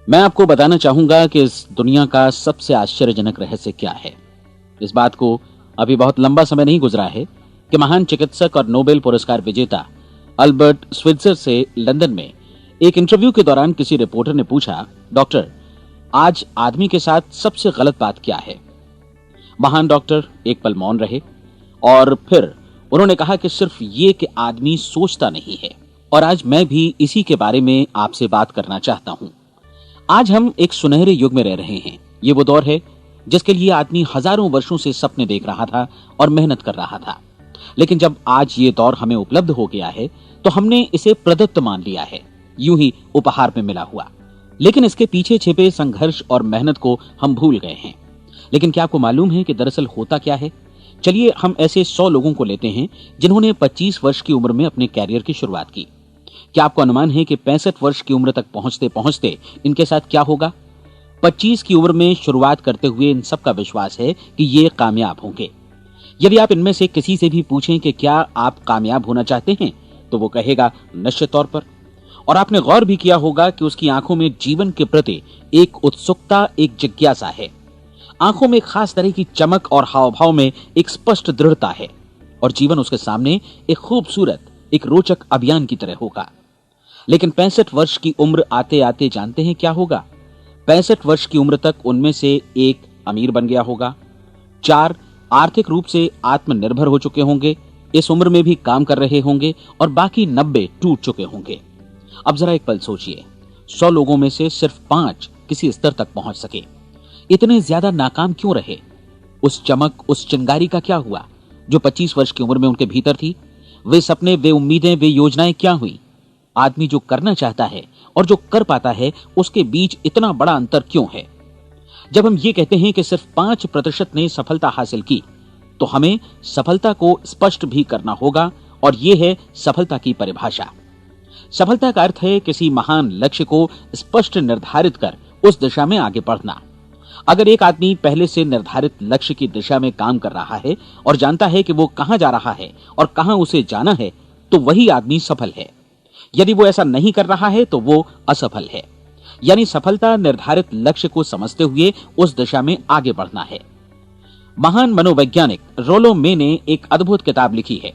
मैं आपको बताना चाहूंगा कि इस दुनिया का सबसे आश्चर्यजनक रहस्य क्या है। इस बात को अभी बहुत लंबा समय नहीं गुजरा है कि महान चिकित्सक और नोबेल पुरस्कार विजेता अल्बर्ट स्विट्जर से लंदन में एक इंटरव्यू के दौरान किसी रिपोर्टर ने पूछा, डॉक्टर, आज आदमी के साथ सबसे गलत बात क्या है। महान डॉक्टर एक पल मौन रहे और फिर उन्होंने कहा कि सिर्फ ये कि आदमी सोचता नहीं है। और आज मैं भी इसी के बारे में आपसे बात करना चाहता हूं। आज हम एक सुनहरे युग में रह रहे हैं। ये वो दौर है जिसके लिए आदमी हजारों वर्षों से सपने देख रहा था और मेहनत कर रहा था। लेकिन जब आज ये दौर हमें उपलब्ध हो गया है तो हमने इसे प्रदत्त मान लिया है, यूं ही उपहार में मिला हुआ। लेकिन इसके पीछे छिपे संघर्ष और मेहनत को हम भूल गए हैं। लेकिन क्या आपको मालूम है कि दरअसल होता क्या है? चलिए हम ऐसे 100 लोगों को लेते हैं जिन्होंने 25 वर्ष की उम्र में अपने कैरियर की शुरुआत की। क्या आपको अनुमान है कि 65 वर्ष की उम्र तक पहुंचते पहुंचते इनके साथ क्या होगा? 25 की उम्र में शुरुआत करते हुए इन सब का विश्वास है कि ये कामयाब होंगे। यदि आप इनमें से किसी से भी पूछें कि क्या आप कामयाब होना चाहते हैं, तो वो कहेगा निश्चित तौर पर। और आपने गौर भी किया होगा कि उसकी आंखों में जीवन के प्रति एक उत्सुकता, एक जिज्ञासा है। आंखों में एक खास तरह की चमक और हाव भाव में एक स्पष्ट दृढ़ता है। और जीवन उसके सामने एक खूबसूरत, एक रोचक अभियान की तरह होगा। लेकिन 65 वर्ष की उम्र आते आते जानते हैं क्या होगा? 65 वर्ष की उम्र तक उनमें से एक अमीर बन गया होगा, 4 आर्थिक रूप से आत्मनिर्भर हो चुके होंगे, इस उम्र में भी काम कर रहे होंगे, और बाकी 90 टूट चुके होंगे। अब जरा एक पल सोचिए, 100 लोगों में से सिर्फ 5 किसी स्तर तक पहुंच सके। इतने ज्यादा नाकाम क्यों रहे? उस चमक, उस चिंगारी का क्या हुआ जो 25 वर्ष की उम्र में उनके भीतर थी? वे सपने, वे उम्मीदें, वे योजनाएं क्या हुई? आदमी जो करना चाहता है और जो कर पाता है, उसके बीच इतना बड़ा अंतर क्यों है? जब हम ये कहते हैं कि सिर्फ 5% ने सफलता हासिल की, तो हमें सफलता को स्पष्ट भी करना होगा। और यह है सफलता की परिभाषा। सफलता का अर्थ है किसी महान लक्ष्य को स्पष्ट निर्धारित कर उस दिशा में आगे बढ़ना। अगर एक आदमी पहले से निर्धारित लक्ष्य की दिशा में काम कर रहा है और जानता है कि वो कहां जा रहा है और कहां उसे जाना है, तो वही आदमी सफल है। यदि वो ऐसा नहीं कर रहा है तो वो असफल है। यानी सफलता निर्धारित लक्ष्य को समझते हुए उस दिशा में आगे बढ़ना है। महान मनोवैज्ञानिक रोलो मे ने एक अद्भुत किताब लिखी है,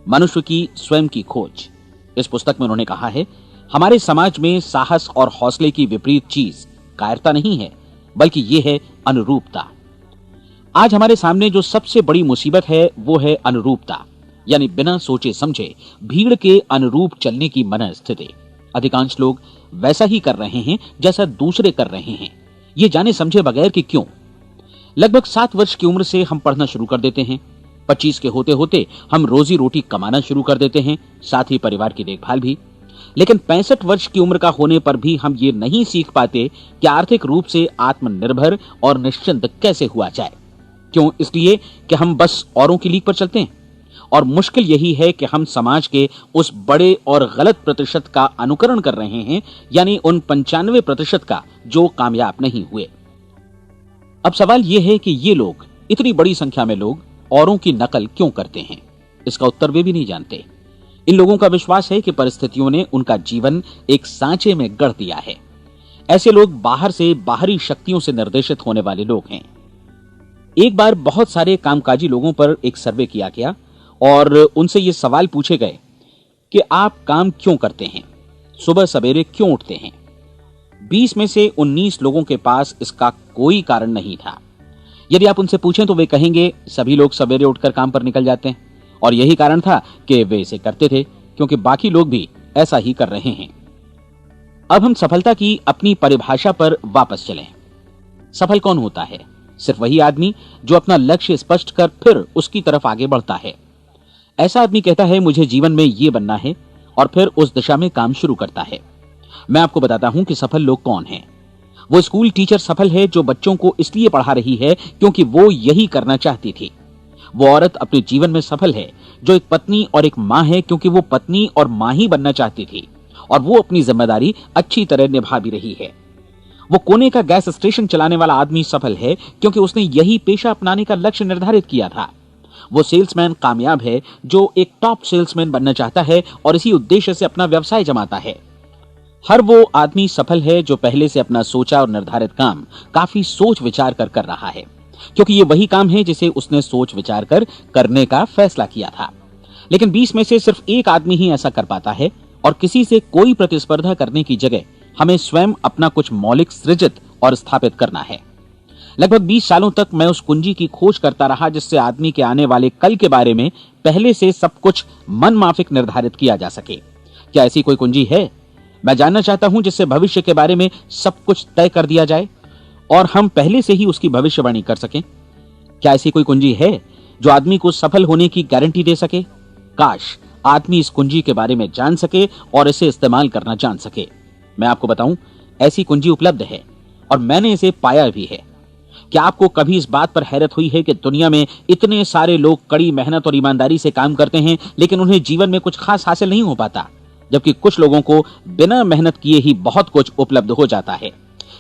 मनुष्य की स्वयं की खोज। इस पुस्तक में उन्होंने कहा है, हमारे समाज में साहस और हौसले की विपरीत चीज कायरता नहीं है, बल्कि ये है अनुरूपता। आज हमारे सामने जो सबसे बड़ी मुसीबत है वो है अनुरूपता, यानी बिना सोचे समझे भीड़ के अनुरूप चलने की मनस्थिति। अधिकांश लोग वैसा ही कर रहे हैं जैसा दूसरे कर रहे हैं, ये जाने समझे बगैर कि क्यों। लगभग 7 वर्ष की उम्र से हम पढ़ना शुरू कर देते हैं। 25 के होते होते हम रोजी रोटी कमाना शुरू कर देते हैं, साथ ही परिवार की देखभाल भी। लेकिन 65 वर्ष की उम्र का होने पर भी हम ये नहीं सीख पाते कि आर्थिक रूप से आत्मनिर्भर और निश्चिंत कैसे हुआ जाए। क्यों? इसलिए कि हम बस औरों की लीक पर चलते हैं। और मुश्किल यही है कि हम समाज के उस बड़े और गलत प्रतिशत का अनुकरण कर रहे हैं, यानी उन 95% का जो कामयाब नहीं हुए। अब सवाल यह है कि ये लोग, इतनी बड़ी संख्या में लोग, औरों की नकल क्यों करते हैं? इसका उत्तर वे भी नहीं जानते। इन लोगों का विश्वास है कि परिस्थितियों ने उनका जीवन एक सांचे में गढ़ दिया है। ऐसे लोग बाहर से, बाहरी शक्तियों से निर्देशित होने वाले लोग हैं। एक बार बहुत सारे कामकाजी लोगों पर एक सर्वे किया गया और उनसे ये सवाल पूछे गए कि आप काम क्यों करते हैं, सुबह सवेरे क्यों उठते हैं। 20 में से 19 लोगों के पास इसका कोई कारण नहीं था। यदि आप उनसे पूछें तो वे कहेंगे सभी लोग सवेरे उठकर काम पर निकल जाते हैं और यही कारण था कि वे इसे करते थे क्योंकि बाकी लोग भी ऐसा ही कर रहे हैं। अब हम सफलता की अपनी परिभाषा पर वापस चलें। सफल कौन होता है? सिर्फ वही आदमी जो अपना लक्ष्य स्पष्ट कर फिर उसकी तरफ आगे बढ़ता है। ऐसा आदमी कहता है मुझे जीवन में ये बनना है और फिर उस दिशा में काम शुरू करता है। मैं आपको बताता हूं कि सफल लोग कौन हैं। वो स्कूल टीचर सफल है जो बच्चों को इसलिए पढ़ा रही है क्योंकि वो यही करना चाहती थी। वो औरत अपने जीवन में सफल है जो एक पत्नी और एक मां है क्योंकि वो पत्नी और मां ही बनना चाहती थी और वो अपनी जिम्मेदारी अच्छी तरह निभा भी रही है। वो कोने का गैस स्टेशन चलाने वाला आदमी सफल है क्योंकि उसने यही पेशा अपनाने का लक्ष्य निर्धारित किया था। वो सेल्समैन कामयाब है जो एक टॉप सेल्समैन बनना चाहता है और इसी उद्देश्य से अपना व्यवसाय जमाता है। हर वो आदमी सफल है जो पहले से अपना सोचा और निर्धारित काम काफी सोच विचार कर रहा है, क्योंकि ये वही काम है जिसे उसने सोच विचार कर करने का फैसला किया था। लेकिन 20 में से सिर्फ एक आदमी ही ऐसा कर पाता है, और किसी से कोई प्रतिस्पर्धा करने की जगह हमें स्वयं अपना कुछ मौलिक सृजित और स्थापित करना है। लगभग 20 सालों तक मैं उस कुंजी की खोज करता रहा जिससे आदमी के आने वाले कल के बारे में पहले से सब कुछ मन माफिक निर्धारित किया जा सके। क्या ऐसी कोई कुंजी है? मैं जानना चाहता हूं जिससे भविष्य के बारे में सब कुछ तय कर दिया जाए और हम पहले से ही उसकी भविष्यवाणी कर सकें। क्या ऐसी कोई कुंजी है जो आदमी को सफल होने की गारंटी दे सके? काश आदमी इस कुंजी के बारे में जान सके और इसे इस्तेमाल करना जान सके। मैं आपको बताऊं, ऐसी कुंजी उपलब्ध है और मैंने इसे पाया भी है। क्या आपको कभी इस बात पर हैरत हुई है कि दुनिया में इतने सारे लोग कड़ी मेहनत और ईमानदारी से काम करते हैं, लेकिन उन्हें जीवन में कुछ खास हासिल नहीं हो पाता, जबकि कुछ लोगों को बिना मेहनत किए ही बहुत कुछ उपलब्ध हो जाता है।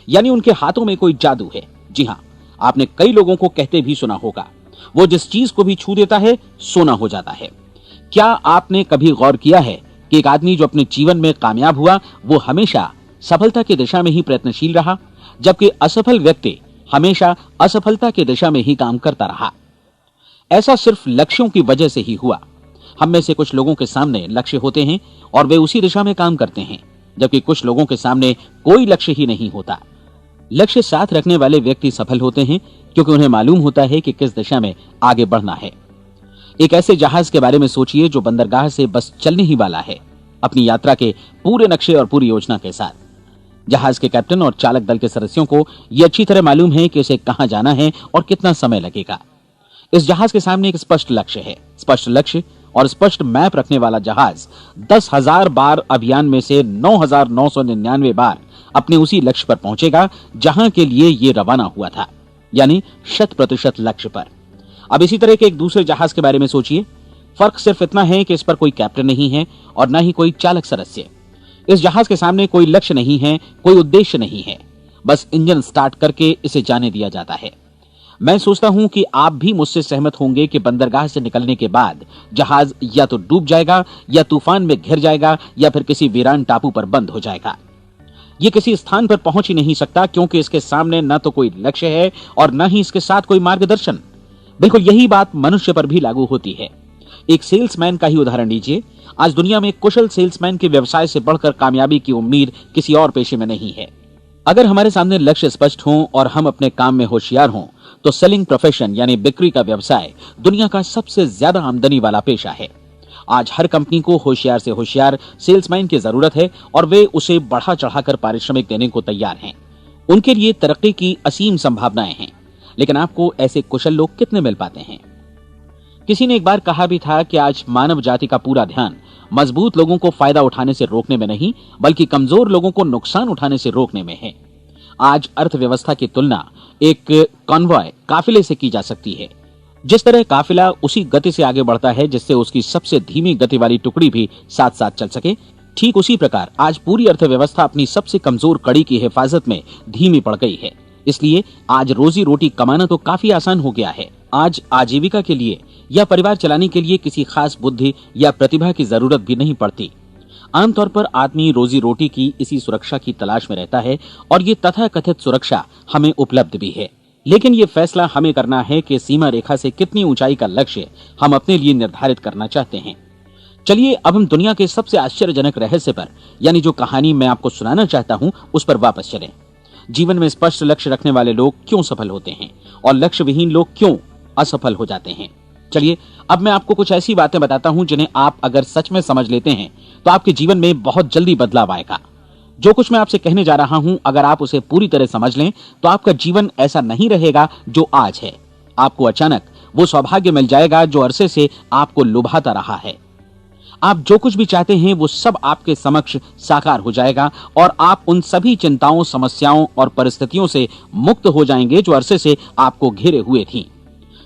यानी उनके हाथों में कोई जादू है। जी हाँ, आपने कई लोगों को कहते भी सुना होगा, वो जिस चीज को भी छू देता है सोना हो जाता है। क्या आपने कभी गौर किया है कि एक आदमी जो अपने जीवन में कामयाब हुआ वो हमेशा सफलता की दिशा में ही प्रयत्नशील रहा, जबकि असफल व्यक्ति हमेशा असफलता की दिशा में ही काम करता रहा? ऐसा सिर्फ लक्ष्यों की वजह से ही हुआ। हम में से कुछ लोगों के सामने लक्ष्य होते हैं और वे उसी दिशा में काम करते हैं, जबकि कुछ लोगों के सामने कोई लक्ष्य ही नहीं होता। लक्ष्य साथ रखने वाले व्यक्ति सफल होते हैं क्योंकि उन्हें मालूम होता है कि किस दिशा में आगे बढ़ना है। एक ऐसे जहाज के बारे में सोचिए जो बंदरगाह से बस चलने ही वाला है, अपनी यात्रा के पूरे नक्शे और पूरी योजना के साथ। जहाज के कैप्टन और चालक दल के सदस्यों को यह अच्छी तरह मालूम है कि उसे कहां जाना है और कितना समय लगेगा। इस जहाज के सामने एक स्पष्ट लक्ष्य है। स्पष्ट लक्ष्य और स्पष्ट मैप रखने वाला जहाज 10,000 बार अभियान में से 9,999 बार अपने उसी लक्ष्य पर पहुंचेगा जहां के लिए ये रवाना हुआ था, यानी 100% लक्ष्य पर। अब इसी तरह के एक दूसरे जहाज के बारे में सोचिए। फर्क सिर्फ इतना है कि इस पर कोई कैप्टन नहीं है और न ही कोई चालक सदस्य। इस जहाज के सामने कोई लक्ष्य नहीं है, कोई उद्देश्य नहीं है, बस इंजन स्टार्ट करके इसे जाने दिया जाता है। मैं सोचता हूं कि आप भी मुझसे सहमत होंगे कि बंदरगाह से निकलने के बाद जहाज या तो डूब जाएगा या तूफान में घिर जाएगा या फिर किसी वीरान टापू पर बंद हो जाएगा। ये किसी स्थान पर पहुंच ही नहीं सकता क्योंकि इसके सामने न तो कोई लक्ष्य है और न ही इसके साथ कोई मार्गदर्शन। बिल्कुल यही बात मनुष्य पर भी लागू होती है। एक सेल्समैन का ही उदाहरण लीजिए। आज दुनिया में कुशल सेल्समैन के व्यवसाय से बढ़कर कामयाबी की उम्मीद किसी और पेशे में नहीं है। अगर हमारे सामने लक्ष्य स्पष्ट हो और हम अपने काम में होशियार हों तो सेलिंग प्रोफेशन यानी बिक्री का व्यवसाय दुनिया का सबसे ज्यादा आमदनी वाला पेशा है। आज हर कंपनी को होशियार से होशियार सेल्समैन की जरूरत है और वे उसे बढ़ा चढ़ाकर पारिश्रमिक देने को तैयार हैं। उनके लिए तरक्की की असीम संभावनाएं हैं, लेकिन आपको ऐसे कुशल लोग कितने मिल पाते हैं? किसी ने एक बार कहा भी था कि आज मानव जाति का पूरा ध्यान मजबूत लोगों को फायदा उठाने से रोकने में नहीं, बल्कि कमजोर लोगों को नुकसान उठाने से रोकने में है। आज अर्थव्यवस्था की तुलना एक कॉन्वॉय काफिले से की जा सकती है। जिस तरह काफिला उसी गति से आगे बढ़ता है जिससे उसकी सबसे धीमी गति वाली टुकड़ी भी साथ साथ चल सके, ठीक उसी प्रकार आज पूरी अर्थव्यवस्था अपनी सबसे कमजोर कड़ी की हिफाजत में धीमी पड़ गई है। इसलिए आज रोजी रोटी कमाना तो काफी आसान हो गया है। आज आजीविका के लिए या परिवार चलाने के लिए किसी खास बुद्धि या प्रतिभा की जरूरत भी नहीं पड़ती। आमतौर पर आदमी रोजी रोटी की इसी सुरक्षा की तलाश में रहता है और ये तथाकथित सुरक्षा हमें उपलब्ध भी है। लेकिन ये फैसला हमें करना है कि सीमा रेखा से कितनी ऊंचाई का लक्ष्य हम अपने लिए निर्धारित करना चाहते हैं। चलिए अब हम दुनिया के सबसे आश्चर्यजनक रहस्य पर, यानी जो कहानी मैं आपको सुनाना चाहता हूं, उस पर वापस चलें। जीवन में स्पष्ट लक्ष्य रखने वाले लोग क्यों सफल होते हैं और लक्ष्य विहीन लोग क्यों असफल हो जाते हैं? चलिए अब मैं आपको कुछ ऐसी बातें बताता हूं जिन्हें आप अगर सच में समझ लेते हैं तो आपके जीवन में बहुत जल्दी बदलाव आएगा। जो कुछ मैं आपसे कहने जा रहा हूं, अगर आप उसे पूरी तरह समझ लें तो आपका जीवन ऐसा नहीं रहेगा जो आज है। आपको अचानक वो सौभाग्य मिल जाएगा जो अरसे से आपको लुभाता रहा है। आप जो कुछ भी चाहते हैं वो सब आपके समक्ष साकार हो जाएगा और आप उन सभी चिंताओं, समस्याओं और परिस्थितियों से मुक्त हो जाएंगे जो अरसे से आपको घेरे हुए थीं।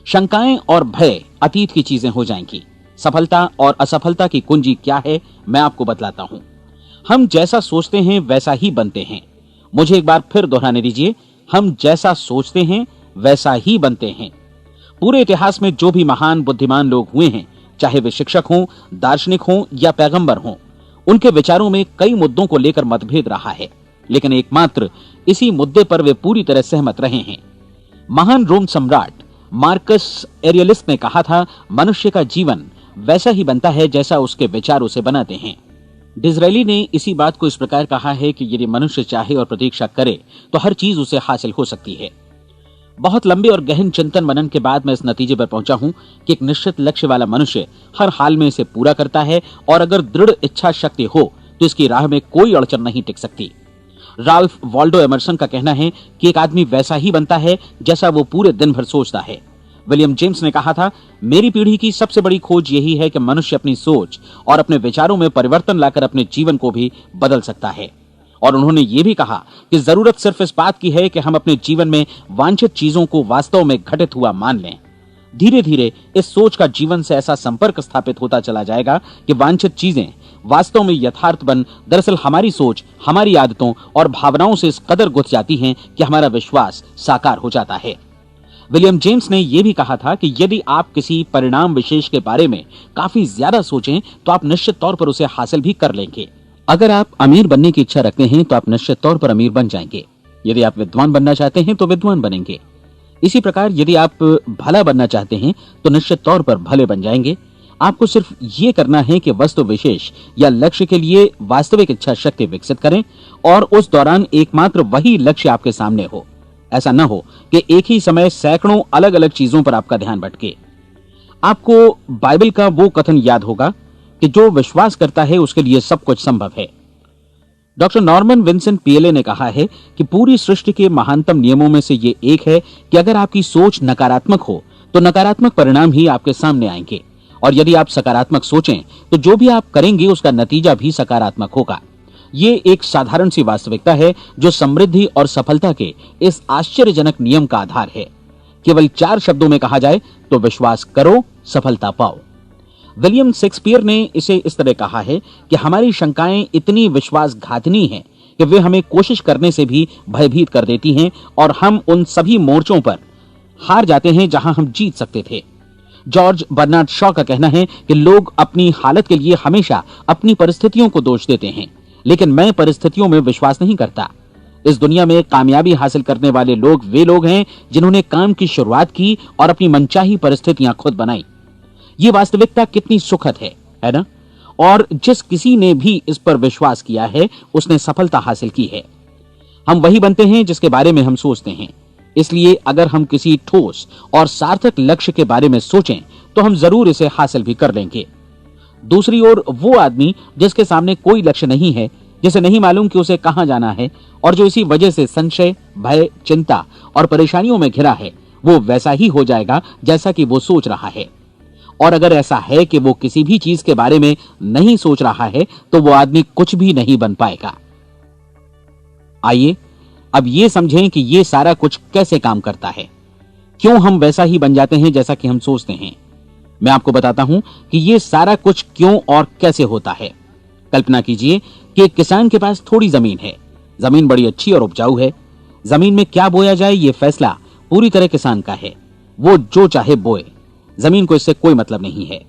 शंकाएं और भय अतीत की चीजें हो जाएंगी। सफलता और असफलता की कुंजी क्या है, मैं आपको बतलाता हूं। हम जैसा सोचते हैं वैसा ही बनते हैं। मुझे एक बार फिर दोहराने दीजिए, हम जैसा सोचते हैं वैसा ही बनते हैं। पूरे इतिहास में जो भी महान बुद्धिमान लोग हुए हैं, चाहे वे शिक्षक हों, दार्शनिक हों या पैगंबर हों, उनके विचारों में कई मुद्दों को लेकर मतभेद रहा है, लेकिन एकमात्र इसी मुद्दे पर वे पूरी तरह सहमत रहे हैं। महान रोम सम्राट मार्कस एरियलिस ने कहा था, मनुष्य का जीवन वैसा ही बनता है जैसा उसके विचार उसे बनाते हैं। डिज़रायली ने इसी बात को इस प्रकार कहा है कि यदि मनुष्य चाहे और प्रतीक्षा करे तो हर चीज उसे हासिल हो सकती है। बहुत लंबे और गहन चिंतन मनन के बाद मैं इस नतीजे पर पहुंचा हूं कि एक निश्चित लक्ष्य वाला मनुष्य हर हाल में इसे पूरा करता है, और अगर दृढ़ इच्छा शक्ति हो तो इसकी राह में कोई अड़चन नहीं टिक सकती। राल्फ वॉल्डो एमर्सन का कहना है कि एक आदमी वैसा ही बनता है जैसा वो पूरे दिन भर सोचता है। विलियम जेम्स ने कहा था, मेरी पीढ़ी की सबसे बड़ी खोज यही है कि मनुष्य अपनी सोच और अपने विचारों में परिवर्तन लाकर अपने जीवन को भी बदल सकता है। और उन्होंने ये भी कहा कि जरूरत सिर्फ इस बात की है कि हम अपने जीवन में वांछित चीजों को वास्तव में घटित हुआ मान लें। धीरे धीरे इस सोच का जीवन से ऐसा संपर्क स्थापित होता चला जाएगा कि वांछित चीजें वास्तव में यथार्थ बन दरअसल हमारी सोच, हमारी आदतों और भावनाओं से इस कदर गुथ जाती हैं कि हमारा विश्वास साकार हो जाता है। विलियम जेम्स ने यह भी कहा था कि यदि आप किसी परिणाम विशेष के बारे में काफी ज्यादा सोचें तो आप निश्चित तौर पर उसे हासिल भी कर लेंगे। अगर आप अमीर बनने की इच्छा रखते हैं तो आप निश्चित तौर पर अमीर बन जाएंगे। यदि आप विद्वान बनना चाहते हैं तो विद्वान बनेंगे। इसी प्रकार यदि आप भला बनना चाहते हैं तो निश्चित तौर पर भले बन जाएंगे। आपको सिर्फ ये करना है कि वस्तु विशेष या लक्ष्य के लिए वास्तविक इच्छा शक्ति विकसित करें, और उस दौरान एकमात्र वही लक्ष्य आपके सामने हो। ऐसा न हो कि एक ही समय सैकड़ों अलग अलग चीजों पर आपका ध्यान भटके। आपको बाइबल का वो कथन याद होगा कि जो विश्वास करता है उसके लिए सब कुछ संभव है। डॉक्टर नॉर्मन विंसेंट पीएले ने कहा है कि पूरी सृष्टि के महानतम नियमों में से ये एक है कि अगर आपकी सोच नकारात्मक हो तो नकारात्मक परिणाम ही आपके सामने आएंगे, और यदि आप सकारात्मक सोचें तो जो भी आप करेंगे उसका नतीजा भी सकारात्मक होगा। ये एक साधारण सी वास्तविकता है जो समृद्धि और सफलता के इस आश्चर्यजनक नियम का आधार है। केवल 4 शब्दों में कहा जाए तो विश्वास करो, सफलता पाओ। विलियम शेक्सपियर ने इसे इस तरह कहा है कि हमारी शंकाएं इतनी विश्वासघातिनी हैं कि वे हमें कोशिश करने से भी भयभीत कर देती हैं, और हम उन सभी मोर्चों पर हार जाते हैं जहां हम जीत सकते थे। जॉर्ज बर्नार्ड शॉ का कहना है कि लोग अपनी हालत के लिए हमेशा अपनी परिस्थितियों को दोष देते हैं, लेकिन मैं परिस्थितियों में विश्वास नहीं करता। इस दुनिया में कामयाबी हासिल करने वाले लोग वे लोग हैं जिन्होंने काम की शुरुआत की और अपनी मनचाही परिस्थितियां खुद बनाई। ये वास्तविकता कितनी सुखद है ना? और जिस किसी ने भी इस पर विश्वास किया है उसने सफलता हासिल की है। हम वही बनते हैं जिसके बारे में हम सोचते हैं। इसलिए अगर हम किसी ठोस और सार्थक लक्ष्य के बारे में सोचें तो हम जरूर इसे हासिल भी कर लेंगे। दूसरी ओर वो आदमी जिसके सामने कोई लक्ष्य नहीं है, जिसे नहीं मालूम कि उसे कहां जाना है, और जो इसी वजह से संशय, भय, चिंता और परेशानियों में घिरा है, वो वैसा ही हो जाएगा जैसा कि वो सोच रहा है। और अगर ऐसा है कि वो किसी भी चीज के बारे में नहीं सोच रहा है तो वो आदमी कुछ भी नहीं बन पाएगा। आइए अब ये समझें कि ये सारा कुछ कैसे काम करता है, क्यों हम वैसा ही बन जाते हैं जैसा कि हम सोचते हैं। मैं आपको बताता हूं कि ये सारा कुछ क्यों और कैसे होता है। कल्पना कीजिए कि एक किसान के पास थोड़ी जमीन है। जमीन बड़ी अच्छी और उपजाऊ है। जमीन में क्या बोया जाए ये फैसला पूरी तरह किसान का है। वो जो चाहे बोए, जमीन को इससे कोई मतलब नहीं है।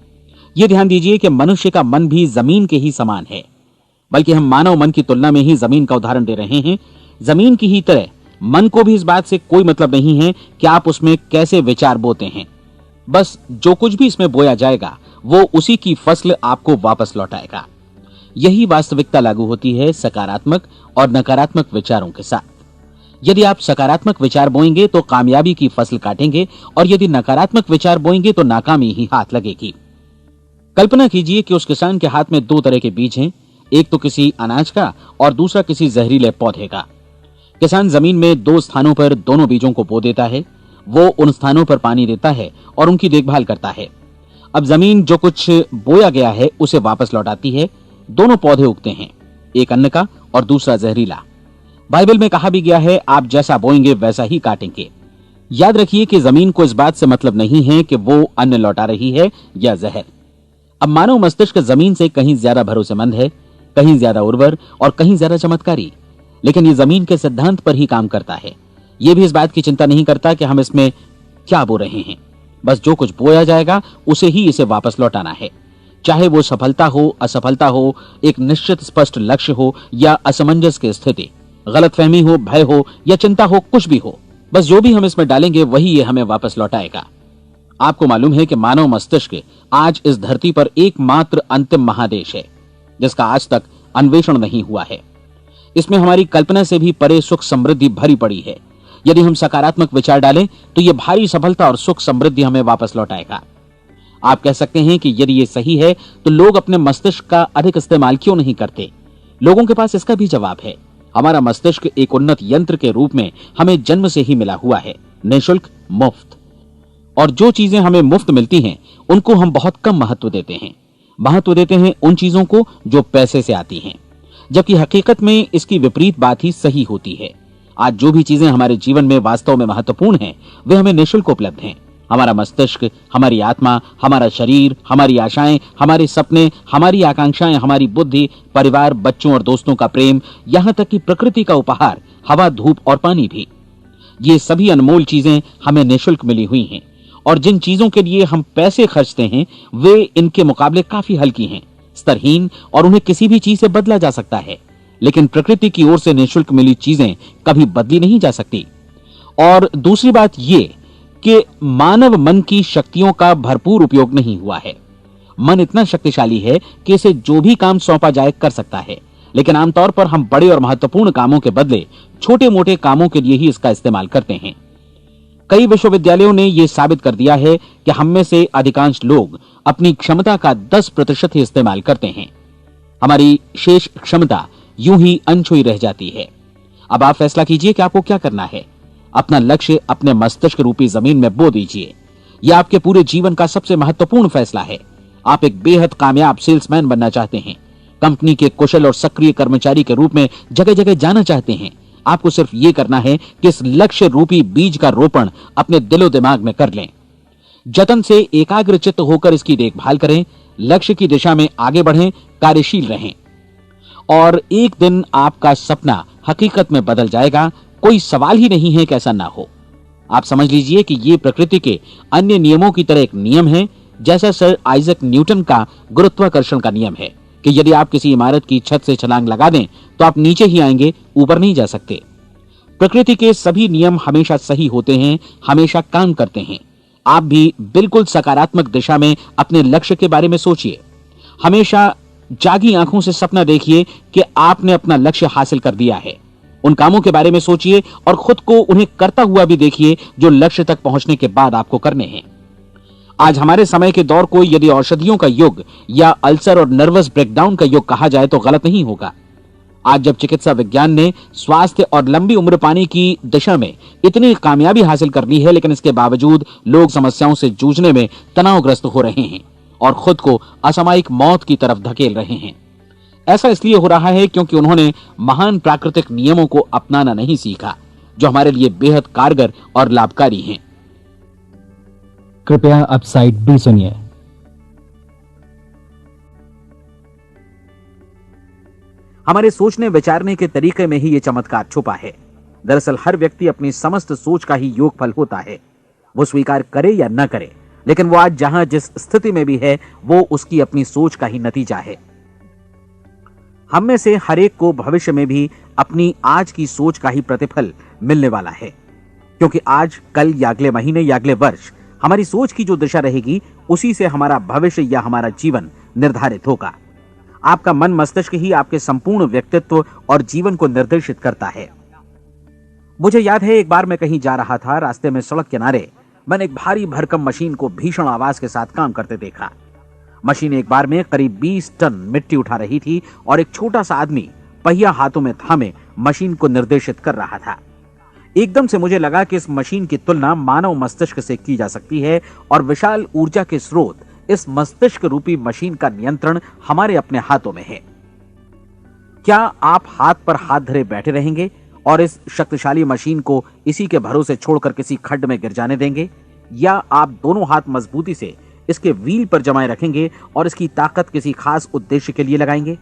ये ध्यान दीजिए कि मनुष्य का मन भी जमीन के ही समान है, बल्कि हम मानव मन की तुलना में ही जमीन का उदाहरण दे रहे हैं। जमीन की ही तरह मन को भी इस बात से कोई मतलब नहीं है कि आप उसमें कैसे विचार बोते हैं। बस जो कुछ भी इसमें बोया जाएगा वो उसी की फसल आपको वापस लौटाएगा। यही वास्तविकता लागू होती है सकारात्मक और नकारात्मक विचारों के साथ। यदि आप सकारात्मक विचार बोएंगे तो कामयाबी की फसल काटेंगे, और यदि नकारात्मक विचार बोएंगे तो नाकामी ही हाथ लगेगी। कल्पना कीजिए कि उस किसान के हाथ में 2 तरह के बीज हैं, एक तो किसी अनाज का और दूसरा किसी जहरीले पौधे का। किसान जमीन में 2 स्थानों पर दोनों बीजों को बो देता है। वो उन स्थानों पर पानी देता है और उनकी देखभाल करता है। अब जमीन जो कुछ बोया गया है उसे वापस लौटाती है। दोनों पौधे उगते हैं, एक अन्न का और दूसरा जहरीला। बाइबल में कहा भी गया है, आप जैसा बोएंगे वैसा ही काटेंगे। याद रखिए कि जमीन को इस बात से मतलब नहीं है कि वो अन्न लौटा रही है या जहर। अब मानव मस्तिष्क जमीन से कहीं ज्यादा भरोसेमंद है, कहीं ज्यादा उर्वर और कहीं ज्यादा चमत्कारी, लेकिन ये जमीन के सिद्धांत पर ही काम करता है। ये भी इस बात की चिंता नहीं करता कि हम इसमें क्या बो रहे हैं। बस जो कुछ बोया जाएगा उसे ही इसे वापस लौटाना है, चाहे वो सफलता हो, असफलता हो, एक निश्चित स्पष्ट लक्ष्य हो या असमंजस की स्थिति, गलतफहमी हो, भय हो या चिंता हो, कुछ भी हो, बस जो भी हम इसमें डालेंगे वही ये हमें वापस लौटाएगा। आपको मालूम है कि मानव मस्तिष्क आज इस धरती पर एकमात्र अंतिम महादेश है जिसका आज तक अन्वेषण नहीं हुआ है। इसमें हमारी कल्पना से भी परे सुख समृद्धि भरी पड़ी है। यदि हम सकारात्मक विचार डालें तो यह भारी सफलता और सुख समृद्धि हमें वापस लौटाएगा। आप कह सकते हैं कि यदि ये सही है तो लोग अपने मस्तिष्क का अधिक इस्तेमाल क्यों नहीं करते? लोगों के पास इसका भी जवाब है। हमारा मस्तिष्क एक उन्नत यंत्र के रूप में हमें जन्म से ही मिला हुआ है, निःशुल्क, मुफ्त। और जो चीजें हमें मुफ्त मिलती हैं उनको हम बहुत कम महत्व देते हैं। महत्व देते हैं उन चीजों को जो पैसे से आती हैं, जबकि हकीकत में इसकी विपरीत बात ही सही होती है। आज जो भी चीजें हमारे जीवन में वास्तव में महत्वपूर्ण हैं वे हमें निःशुल्क उपलब्ध हैं। हमारा मस्तिष्क, हमारी आत्मा, हमारा शरीर, हमारी आशाएं, हमारे सपने, हमारी आकांक्षाएं, हमारी बुद्धि, परिवार, बच्चों और दोस्तों का प्रेम, यहां तक कि प्रकृति का उपहार, हवा, धूप और पानी भी, ये सभी अनमोल चीजें हमें निःशुल्क मिली हुई हैं। और जिन चीजों के लिए हम पैसे खर्चते हैं वे इनके मुकाबले काफी हल्की हैं, स्तरहीन, और उन्हें किसी भी चीज से बदला जा सकता है। लेकिन प्रकृति की ओर से निःशुल्क मिली चीजें कभी बदली नहीं जा सकती। और दूसरी बात ये कि मानव मन की शक्तियों का भरपूर उपयोग नहीं हुआ है। मन इतना शक्तिशाली है कि इसे जो भी काम सौंपा जाए कर सकता है, लेकिन आमतौर पर हम बड़े और महत्वपूर्ण कामों के बदले छोटे मोटे कामों के लिए ही इसका इस्तेमाल करते हैं। कई विश्वविद्यालयों ने यह साबित कर दिया है कि हम में से अधिकांश लोग अपनी क्षमता का 10% ही इस्तेमाल करते हैं। हमारी शेष क्षमता यूं ही अनछुई रह जाती है। अब आप फैसला कीजिए कि आपको क्या करना है। अपना लक्ष्य अपने मस्तिष्क रूपी जमीन में बो दीजिए। यह आपके पूरे जीवन का सबसे महत्वपूर्ण फैसला है। आप एक बेहद कामयाब सेल्समैन बनना चाहते हैं, कंपनी के कुशल और सक्रिय कर्मचारी के रूप में जगह जगह जाना चाहते हैं। आपको सिर्फ ये करना है कि इस लक्ष्य रूपी बीज का रोपण अपने दिलो दिमाग में कर लें। जतन से एकाग्रचित्त होकर इसकी देखभाल करें, लक्ष्य की दिशा में आगे बढ़ें, कार्यशील रहें, और एक दिन आपका सपना हकीकत में बदल जाएगा। कोई सवाल ही नहीं है कि ऐसा ना हो। आप समझ लीजिए कि ये प्रकृति के अन्य नियमों की तरह एक नियम है, जैसा सर आइजक न्यूटन का गुरुत्वाकर्षण का नियम है कि यदि आप किसी इमारत की छत से छलांग लगा दें तो आप नीचे ही आएंगे, ऊपर नहीं जा सकते। प्रकृति के सभी नियम हमेशा सही होते हैं, हमेशा काम करते हैं। आप भी बिल्कुल सकारात्मक दिशा में अपने लक्ष्य के बारे में सोचिए। हमेशा जागी आंखों से सपना देखिए कि आपने अपना लक्ष्य हासिल कर दिया है। उन कामों के बारे में सोचिए और खुद को उन्हें करता हुआ भी देखिए जो लक्ष्य तक पहुंचने के बाद आपको करने हैं। आज हमारे समय के दौर को यदि औषधियों का युग या अल्सर और नर्वस ब्रेकडाउन का युग कहा जाए तो गलत नहीं होगा। आज जब चिकित्सा विज्ञान ने स्वास्थ्य और लंबी उम्र पाने की दिशा में इतनी कामयाबी हासिल कर ली है, लेकिन इसके बावजूद लोग समस्याओं से जूझने में तनावग्रस्त हो रहे हैं और खुद को असामयिक मौत की तरफ धकेल रहे हैं। ऐसा इसलिए हो रहा है क्योंकि उन्होंने महान प्राकृतिक नियमों को अपनाना नहीं सीखा, जो हमारे लिए बेहद कारगर और लाभकारी हैं। कृपया अब साइड बी सुनिए। हमारे सोचने विचारने के तरीके में ही ये चमत्कार छुपा है। दरअसल हर व्यक्ति अपनी समस्त सोच का ही योगफल होता है, वो स्वीकार करे या न करे, लेकिन वो आज जहां जिस स्थिति में भी है वो उसकी अपनी सोच का ही नतीजा है। हम में से हर एक को भविष्य में भी अपनी आज की सोच का ही प्रतिफल मिलने वाला है, क्योंकि आज, कल या अगले महीने या अगले वर्ष हमारी सोच की जो दिशा रहेगी उसी से हमारा भविष्य या हमारा जीवन निर्धारित होगा। आपका मन मस्तिष्क ही आपके संपूर्ण व्यक्तित्व और जीवन को निर्देशित करता है। मुझे याद है एक बार मैं कहीं जा रहा था, रास्ते में सड़क किनारे मैंने एक भारी भरकम मशीन को भीषण आवाज के साथ काम करते देखा। मशीन एक बार में करीब 20 टन मिट्टी उठा रही थी और एक छोटा सा आदमी पहिया हाथों में थामे मशीन को निर्देशित कर रहा था। एकदम से मुझे लगा कि इस मशीन की तुलना मानव मस्तिष्क से की जा सकती है और विशाल ऊर्जा के स्रोत इस मस्तिष्क रूपी मशीन का नियंत्रण हमारे अपने हाथों में है। क्या आप हाथ पर हाथ धरे बैठे रहेंगे और इस शक्तिशाली मशीन को इसी के भरोसे छोड़कर किसी खड्ड में गिर जाने देंगे, या आप दोनों हाथ मजबूती से इसके व्हील पर जमाए रखेंगे और इसकी ताकत किसी खास उद्देश्य के लिए लगाएंगे?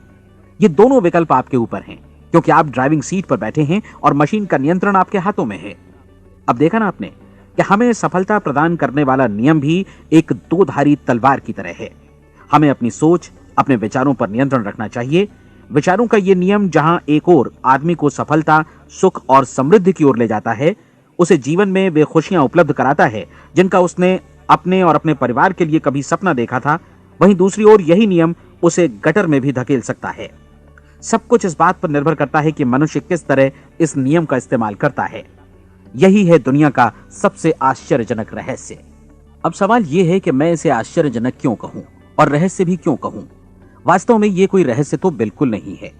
ये दोनों विकल्प आपके ऊपर हैं, क्योंकि आप ड्राइविंग सीट पर बैठे हैं और मशीन का नियंत्रण आपके हाथों में है। अब देखा ना आपने कि हमें सफलता प्रदान करने वाला नियम भी एक दो धारी तलवार की तरह है। हमें अपनी सोच, अपने विचारों पर नियंत्रण रखना चाहिए। विचारों का ये नियम जहां एक ओर आदमी को सफलता, सुख और समृद्धि की ओर ले जाता है, उसे जीवन में वे खुशियां उपलब्ध कराता है जिनका उसने अपने और अपने परिवार के लिए कभी सपना देखा था, वहीं दूसरी ओर यही नियम उसे गटर में भी धकेल सकता है। सब कुछ इस बात पर निर्भर करता है कि मनुष्य किस तरह इस नियम का इस्तेमाल करता है। यही है दुनिया का सबसे आश्चर्यजनक रहस्य। अब सवाल यह है कि मैं इसे आश्चर्यजनक क्यों कहूं और रहस्य भी क्यों कहूं। वास्तव में यह कोई रहस्य तो बिल्कुल नहीं है।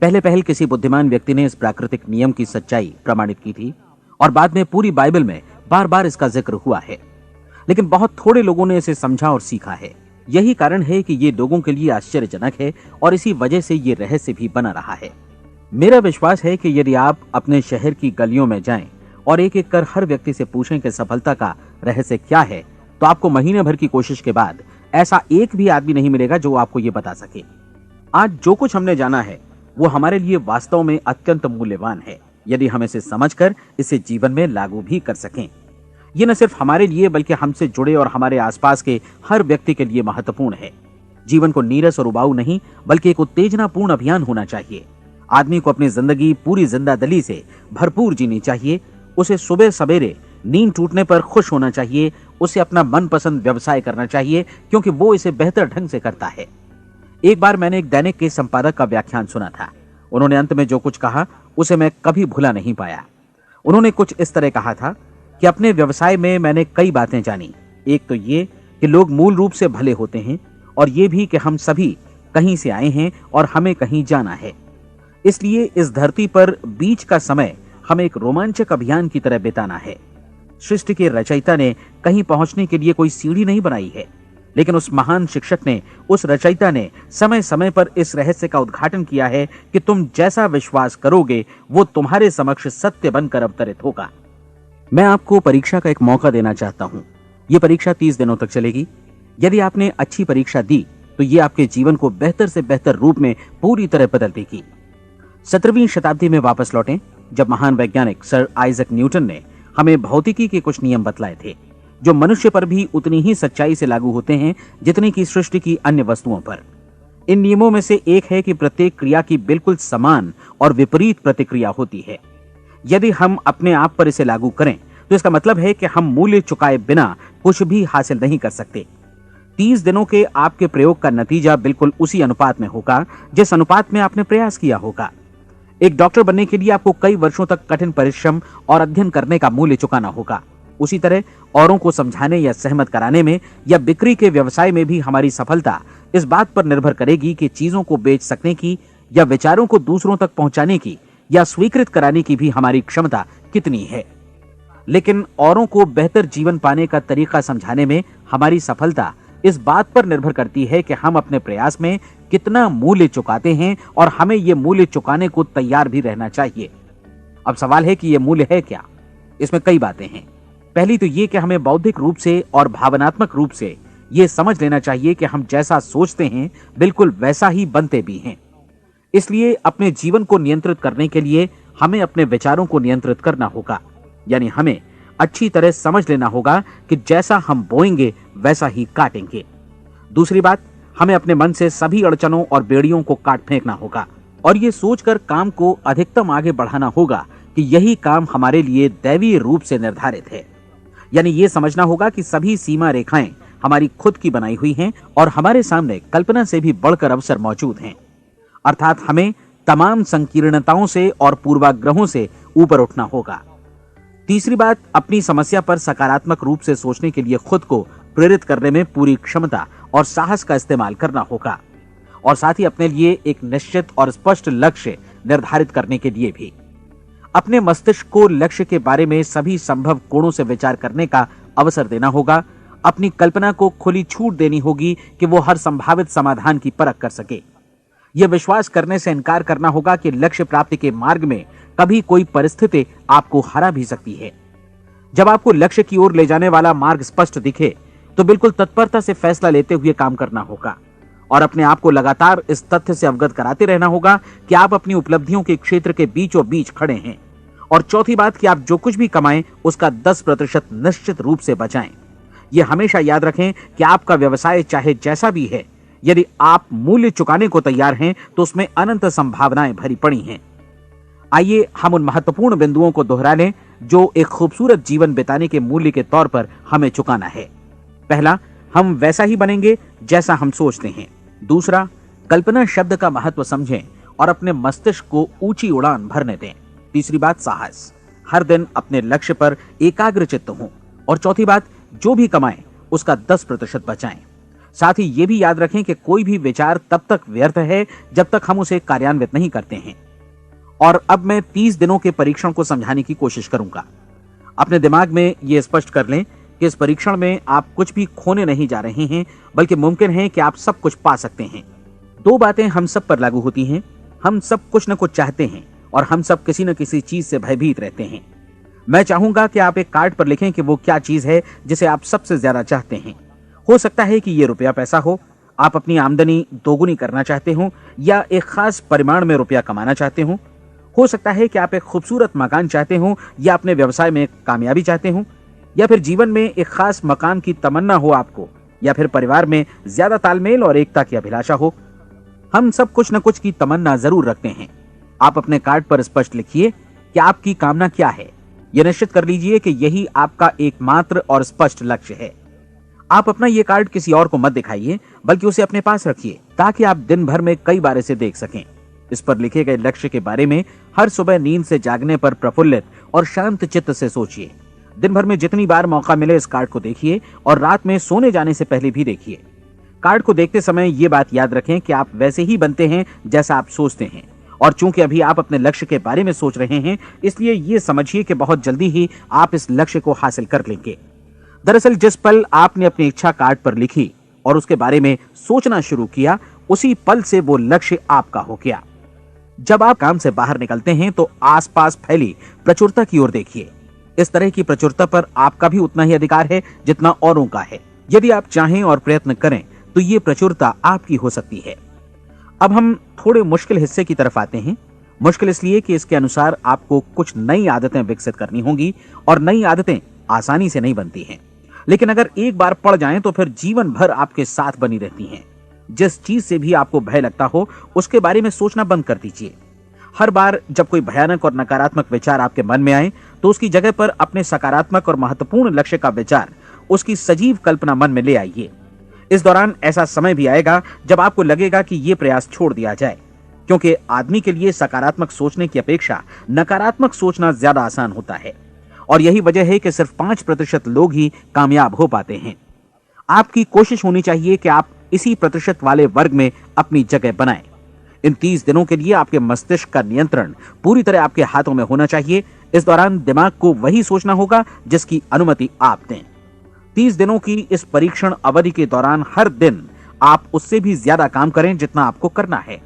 पहले पहल किसी बुद्धिमान व्यक्ति ने इस प्राकृतिक नियम की सच्चाई प्रमाणित की थी और बाद में पूरी बाइबल में बार बार इसका जिक्र हुआ है, लेकिन बहुत थोड़े लोगों ने इसे समझा और सीखा है। यही कारण है कि ये लोगों के लिए आश्चर्यजनक है और इसी वजह से ये रहस्य भी बना रहा है। मेरा विश्वास है कि यदि आप अपने शहर की गलियों में जाएं और एक एक कर हर व्यक्ति से पूछें कि सफलता का रहस्य क्या है, तो आपको महीने भर की कोशिश के बाद ऐसा एक भी आदमी नहीं मिलेगा जो आपको ये बता सके। आज जो कुछ हमने जाना है वो हमारे लिए वास्तव में अत्यंत मूल्यवान है, यदि हम इसे समझकर इसे जीवन में लागू भी कर सकें। ये न सिर्फ हमारे लिए बल्कि हमसे जुड़े और हमारे आसपास के हर व्यक्ति के लिए महत्वपूर्ण है। जीवन को नीरस और उबाऊ नहीं बल्कि एक उत्तेजनापूर्ण अभियान होना चाहिए। आदमी को अपनी जिंदगी पूरी जिंदादिली से भरपूर जीनी चाहिए। उसे सुबह सवेरे नींद टूटने पर खुश होना चाहिए। उसे अपना मनपसंद व्यवसाय करना चाहिए क्योंकि वो इसे बेहतर ढंग से करता है। एक बार मैंने एक दैनिक के संपादक का व्याख्यान सुना था। उन्होंने अंत में जो कुछ कहा उसे मैं कभी भुला नहीं पाया। उन्होंने कुछ इस तरह कहा था कि अपने व्यवसाय में मैंने कई बातें जानी। एक तो ये कि लोग मूल रूप से भले होते हैं और ये भी कि हम सभी कहीं से आए हैं और हमें कहीं जाना है। इसलिए इस धरती पर बीच का समय हमें एक रोमांचक अभियान की तरह बिताना है। सृष्टि के रचयिता ने कहीं पहुंचने के लिए कोई सीढ़ी नहीं बनाई है, लेकिन उस महान शिक्षक ने, उस रचयिता ने समय समय पर इस रहस्य का उद्घाटन किया है कि तुम जैसा विश्वास करोगे वो तुम्हारे समक्ष सत्य बनकर अवतरित होगा। मैं आपको परीक्षा का एक मौका देना चाहता हूं। यह परीक्षा 30 दिनों तक चलेगी। यदि आपने अच्छी परीक्षा दी तो यह आपके जीवन को बेहतर से बेहतर रूप में पूरी तरह बदल देगी। 17वीं शताब्दी में वापस लौटें, जब महान वैज्ञानिक सर आइजक न्यूटन ने हमें भौतिकी के कुछ नियम बतलाए थे, जो मनुष्य पर भी उतनी ही सच्चाई से लागू होते हैं जितनी की सृष्टि की अन्य वस्तुओं पर। इन नियमों में से एक है कि प्रत्येक क्रिया की बिल्कुल समान और विपरीत प्रतिक्रिया होती है। यदि हम अपने आप पर इसे लागू करें तो इसका मतलब है कि हम मूल्य चुकाए बिना कुछ भी हासिल नहीं कर सकते। 30 दिनों के आपके प्रयोग का नतीजा बिल्कुल उसी अनुपात में होगा जिस अनुपात में आपने प्रयास किया होगा। एक डॉक्टर बनने के लिए आपको कई वर्षों तक कठिन परिश्रम और अध्ययन करने का मूल्य चुकाना होगा। उसी तरह औरों को समझाने या सहमत कराने में या बिक्री के व्यवसाय में भी हमारी सफलता इस बात पर निर्भर करेगी कि चीजों को बेच सकने की या विचारों को दूसरों तक पहुंचाने की या स्वीकृत कराने की भी हमारी क्षमता कितनी है। लेकिन औरों को बेहतर जीवन पाने का तरीका समझाने में हमारी सफलता इस बात पर निर्भर करती है कि हम अपने प्रयास में कितना मूल्य चुकाते हैं और हमें यह मूल्य चुकाने को तैयार भी रहना चाहिए। अब सवाल है कि यह मूल्य है क्या? इसमें कई बातें हैं। पहली तो यह कि हमें बौद्धिक रूप से और भावनात्मक रूप से यह समझ लेना चाहिए कि हम जैसा सोचते हैं बिल्कुल वैसा ही बनते भी हैं। इसलिए अपने जीवन को नियंत्रित करने के लिए हमें अपने विचारों को नियंत्रित करना होगा। यानी हमें अच्छी तरह समझ लेना होगा कि जैसा हम बोएंगे वैसा ही काटेंगे। दूसरी बात, हमें अपने मन से सभी अड़चनों और बेड़ियों को काट फेंकना होगा और ये सोचकर काम को अधिकतम आगे बढ़ाना होगा कि यही काम हमारे लिए दैवीय रूप से निर्धारित है। यानी ये समझना होगा कि सभी सीमा रेखाएं हमारी खुद की बनाई हुई हैं और हमारे सामने कल्पना से भी बढ़कर अवसर मौजूद हैं। अर्थात हमें तमाम संकीर्णताओं से और पूर्वाग्रहों से ऊपर उठना होगा। तीसरी बात, अपनी समस्या पर सकारात्मक रूप से सोचने के लिए खुद को प्रेरित करने में पूरी क्षमता और साहस का इस्तेमाल करना होगा और साथ ही अपने लिए एक निश्चित और स्पष्ट लक्ष्य निर्धारित करने के लिए भी। अपने मस्तिष्क को लक्ष्य के बारे में सभी संभव कोणों से विचार करने का अवसर देना होगा। अपनी कल्पना को खुली छूट देनी होगी कि वो हर संभावित समाधान की परख कर सके। यह विश्वास करने से इनकार करना होगा कि लक्ष्य प्राप्ति के मार्ग में कभी कोई परिस्थिति आपको हरा भी सकती है। जब आपको लक्ष्य की ओर ले जाने वाला मार्ग स्पष्ट दिखे तो बिल्कुल तत्परता से फैसला लेते हुए काम करना होगा और अपने आप को लगातार इस तथ्य से अवगत कराते रहना होगा कि आप अपनी उपलब्धियों के क्षेत्र के बीचों बीच खड़े हैं। और चौथी बात कि आप जो कुछ भी कमाएं उसका 10% निश्चित रूप से बचाएं। यह हमेशा याद रखें कि आपका व्यवसाय चाहे जैसा भी है, यदि आप मूल्य चुकाने को तैयार हैं तो उसमें अनंत संभावनाएं भरी पड़ी हैं। आइए हम उन महत्वपूर्ण बिंदुओं को दोहरा लें जो एक खूबसूरत जीवन बिताने के मूल्य के तौर पर हमें चुकाना है। पहला, हम वैसा ही बनेंगे जैसा हम सोचते हैं। दूसरा, कल्पना शब्द का महत्व समझें और अपने मस्तिष्क को ऊंची उड़ान भरने दें। तीसरी बात, साहस, हर दिन अपने लक्ष्य पर एकाग्रचित्त हों। और चौथी बात, जो भी कमाएं उसका 10% बचाएं। साथ ही ये भी याद रखें कि कोई भी विचार तब तक व्यर्थ है जब तक हम उसे कार्यान्वित नहीं करते हैं। और अब मैं 30 दिनों के परीक्षण को समझाने की कोशिश करूंगा। अपने दिमाग में ये स्पष्ट कर लें कि इस परीक्षण में आप कुछ भी खोने नहीं जा रहे हैं, बल्कि मुमकिन है कि आप सब कुछ पा सकते हैं। 2 बातें हम सब पर लागू होती हैं। हम सब कुछ न कुछ चाहते हैं और हम सब किसी न किसी चीज से भयभीत रहते हैं। मैं चाहूंगा कि आप एक कार्ड पर लिखें कि वो क्या चीज है जिसे आप सबसे ज्यादा चाहते हैं। हो सकता है कि ये रुपया पैसा हो, आप अपनी आमदनी दोगुनी करना चाहते हो, या एक खास परिमाण में रुपया कमाना चाहते हो सकता है कि आप एक खूबसूरत मकान चाहते हो, या अपने व्यवसाय में कामयाबी चाहते हो, या फिर जीवन में एक खास मकान की तमन्ना हो आपको, या फिर परिवार में ज्यादा तालमेल और एकता की अभिलाषा हो। हम सब कुछ न कुछ की तमन्ना जरूर रखते हैं। आप अपने कार्ड पर स्पष्ट लिखिए कि आपकी कामना क्या है। यह निश्चित कर लीजिए कि यही आपका एकमात्र और स्पष्ट लक्ष्य है। आप अपना ये कार्ड किसी और को मत दिखाइए, बल्कि उसे अपने पास रखिए ताकि आप दिन भर में कई बार इसे देख सकें। इस पर लिखे गए लक्ष्य के बारे में हर सुबह नींद से जागने पर प्रफुल्लित और शांत चित्त से सोचिए। दिन भर में जितनी बार मौका मिले इस कार्ड को देखिए और रात में सोने जाने से पहले भी देखिए। कार्ड को देखते समय ये बात याद रखें कि आप वैसे ही बनते हैं जैसा आप सोचते हैं, और चूंकि अभी आप अपने लक्ष्य के बारे में सोच रहे हैं, इसलिए ये समझिए कि बहुत जल्दी ही आप इस लक्ष्य को हासिल कर लेंगे। दरअसल जिस पल आपने अपनी इच्छा कार्ड पर लिखी और उसके बारे में सोचना शुरू किया, उसी पल से वो लक्ष्य आपका हो गया। जब आप काम से बाहर निकलते हैं तो आसपास फैली प्रचुरता की ओर देखिए। इस तरह की प्रचुरता पर आपका भी उतना ही अधिकार है जितना औरों का है। यदि आप चाहें और प्रयत्न करें तो ये प्रचुरता आपकी हो सकती है। अब हम थोड़े मुश्किल हिस्से की तरफ आते हैं। मुश्किल इसलिए कि इसके अनुसार आपको कुछ नई आदतें विकसित करनी होंगी, और नई आदतें आसानी से नहीं बनती हैं, लेकिन अगर एक बार पड़ जाएं तो फिर जीवन भर आपके साथ बनी रहती हैं। जिस चीज से भी आपको भय लगता हो उसके बारे में सोचना बंद कर दीजिए। हर बार जब कोई भयानक और नकारात्मक विचार आपके मन में आए तो उसकी जगह पर अपने सकारात्मक और महत्वपूर्ण लक्ष्य का विचार, उसकी सजीव कल्पना मन में ले आइए। इस दौरान ऐसा समय भी आएगा जब आपको लगेगा कि ये प्रयास छोड़ दिया जाए, क्योंकि आदमी के लिए सकारात्मक सोचने की अपेक्षा नकारात्मक सोचना ज्यादा आसान होता है, और यही वजह है कि सिर्फ 5% लोग ही कामयाब हो पाते हैं। आपकी कोशिश होनी चाहिए कि आप इसी प्रतिशत वाले वर्ग में अपनी जगह बनाएं। इन 30 दिनों के लिए आपके मस्तिष्क का नियंत्रण पूरी तरह आपके हाथों में होना चाहिए। इस दौरान दिमाग को वही सोचना होगा जिसकी अनुमति आप दें। 30 दिनों की इस परीक्षण अवधि के दौरान हर दिन आप उससे भी ज्यादा काम करें जितना आपको करना है।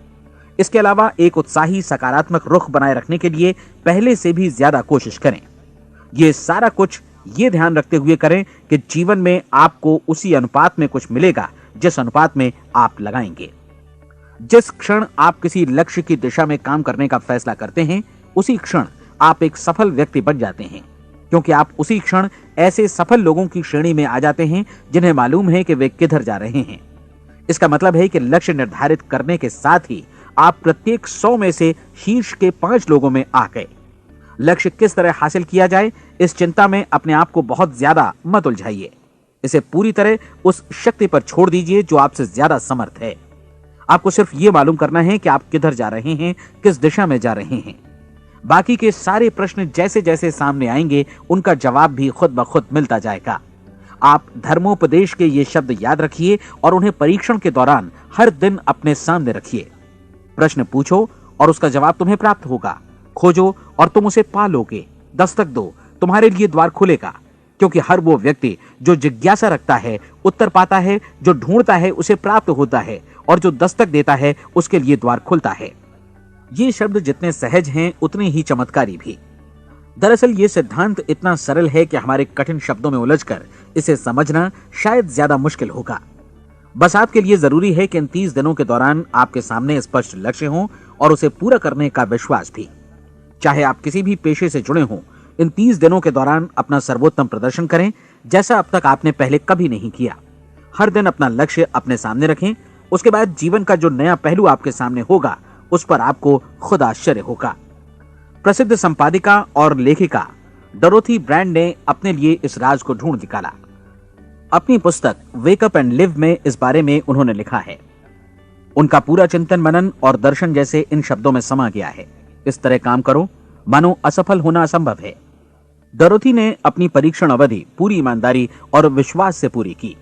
इसके अलावा एक उत्साही सकारात्मक रुख बनाए रखने के लिए पहले से भी ज्यादा कोशिश करें। ये सारा कुछ ये ध्यान रखते हुए करें कि जीवन में आपको उसी अनुपात में कुछ मिलेगा जिस अनुपात में आप लगाएंगे। जिस क्षण आप किसी लक्ष्य की दिशा में काम करने का फैसला करते हैं, उसी क्षण आप एक सफल व्यक्ति बन जाते हैं, क्योंकि आप उसी क्षण ऐसे सफल लोगों की श्रेणी में आ जाते हैं जिन्हें मालूम है कि वे किधर जा रहे हैं। इसका मतलब है कि लक्ष्य निर्धारित करने के साथ ही आप प्रत्येक 100 में से शीर्ष के 5 लोगों में आ गए। लक्ष्य किस तरह हासिल किया जाए, इस चिंता में अपने आप को बहुत ज्यादा मत उलझाइए। इसे पूरी तरह उस शक्ति पर छोड़ दीजिए जो आपसे ज्यादा समर्थ है। आपको सिर्फ ये मालूम करना है कि आप किधर जा रहे हैं, किस दिशा में जा रहे हैं। बाकी के सारे प्रश्न जैसे जैसे सामने आएंगे उनका जवाब भी खुद ब खुद मिलता जाएगा। आप धर्मोपदेश के ये शब्द याद रखिए और उन्हें परीक्षण के दौरान हर दिन अपने सामने रखिए। प्रश्न पूछो और उसका जवाब तुम्हें प्राप्त होगा। खोजो और तुम उसे पा लोगे। दस्तक दो, तुम्हारे लिए द्वार खुलेगा, क्योंकि हर वो व्यक्ति जो जिज्ञासा रखता है उत्तर पाता है, जो ढूंढता है उसे प्राप्त होता है, और जो दस्तक देता है उसके लिए द्वार खुलता है। ये शब्द जितने सहज हैं उतने ही चमत्कारी भी। दरअसल ये सिद्धांत इतना सरल है कि हमारे कठिन शब्दों में उलझकर इसे समझना शायद ज्यादा मुश्किल होगा। बस आपके लिए जरूरी है कि इन 30 दिनों के दौरान आपके सामने स्पष्ट लक्ष्य हो और उसे पूरा करने का विश्वास भी। चाहे आप किसी भी पेशे से जुड़े हों, इन 30 दिनों के दौरान अपना सर्वोत्तम प्रदर्शन करें, जैसा अब तक आपने पहले कभी नहीं किया। हर दिन अपना लक्ष्य अपने सामने रखें, उसके बाद जीवन का जो नया पहलू आपके सामने होगा उस पर आपको खुद आश्चर्य होगा। प्रसिद्ध संपादिका और लेखिका डोरोथी ब्रैंड ने अपने लिए इस राज को ढूंढ निकाला। अपनी पुस्तक वेक अप एंड लिव में इस बारे में उन्होंने लिखा है। उनका पूरा चिंतन मनन और दर्शन जैसे इन शब्दों में समा गया है, इस तरह काम करो मानो असफल होना असंभव है। डोरोथी ने अपनी परीक्षण अवधि पूरी ईमानदारी और विश्वास से पूरी की